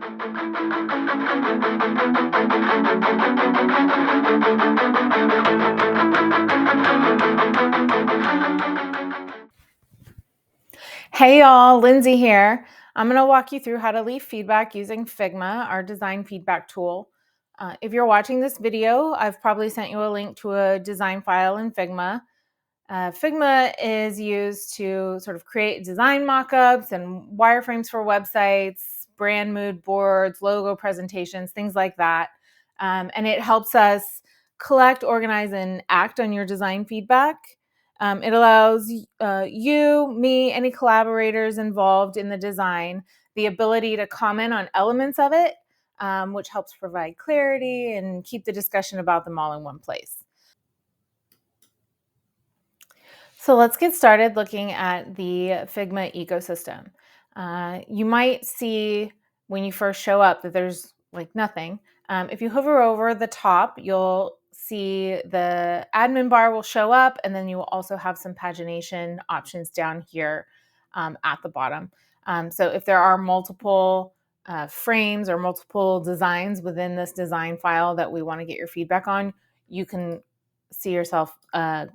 Hey y'all, Lindsay here. I'm going to walk you through how to leave feedback using Figma, our design feedback tool. If you're watching this video, I've probably sent you a link to a design file in Figma. Figma is used to sort of create design mockups and wireframes for websites, brand mood boards, logo presentations, things like that. And it helps us collect, organize, and act on your design feedback. It allows you, me, any collaborators involved in the design, the ability to comment on elements of it, which helps provide clarity and keep the discussion about them all in one place. So let's get started looking at the Figma ecosystem. You might see when you first show up that there's like nothing. If you hover over the top, you'll see the admin bar will show up, and then you will also have some pagination options down here at the bottom. So if there are multiple frames or multiple designs within this design file that we want to get your feedback on, you can see yourself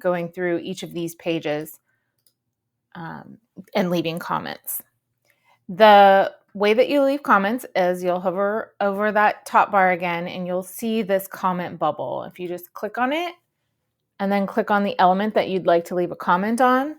going through each of these pages and leaving comments. The way that you leave comments is you'll hover over that top bar again and you'll see this comment bubble. If you just click on it and then click on the element that you'd like to leave a comment on,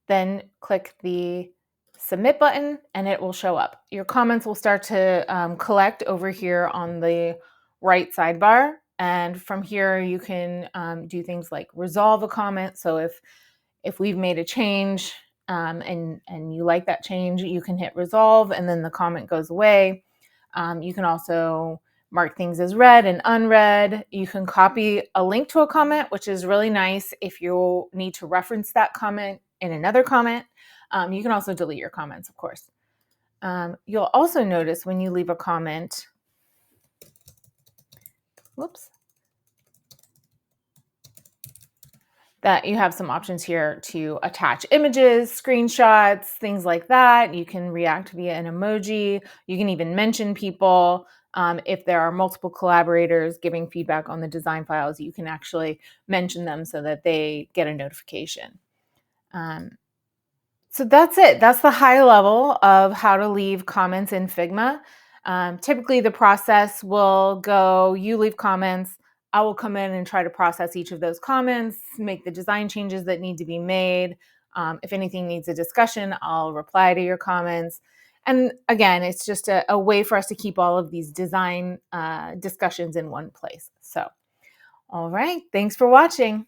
then click the submit button and it will show up. Your comments will start to collect over here on the right sidebar. And from here, you can do things like resolve a comment. So if we've made a change and you like that change, you can hit resolve and then the comment goes away. You can also mark things as read and unread. You can copy a link to a comment, which is really nice if you need to reference that comment in another comment. You can also delete your comments, of course. You'll also notice when you leave a comment, that you have some options here to attach images, screenshots, things like that. You can react via an emoji. You can even mention people. If there are multiple collaborators giving feedback on the design files, you can actually mention them so that they get a notification. So that's it. That's the high level of how to leave comments in Figma. Typically, the process will go, you leave comments, I will come in and try to process each of those comments, make the design changes that need to be made. If anything needs a discussion, I'll reply to your comments. And again, it's just a way for us to keep all of these design discussions in one place. So, all right, thanks for watching.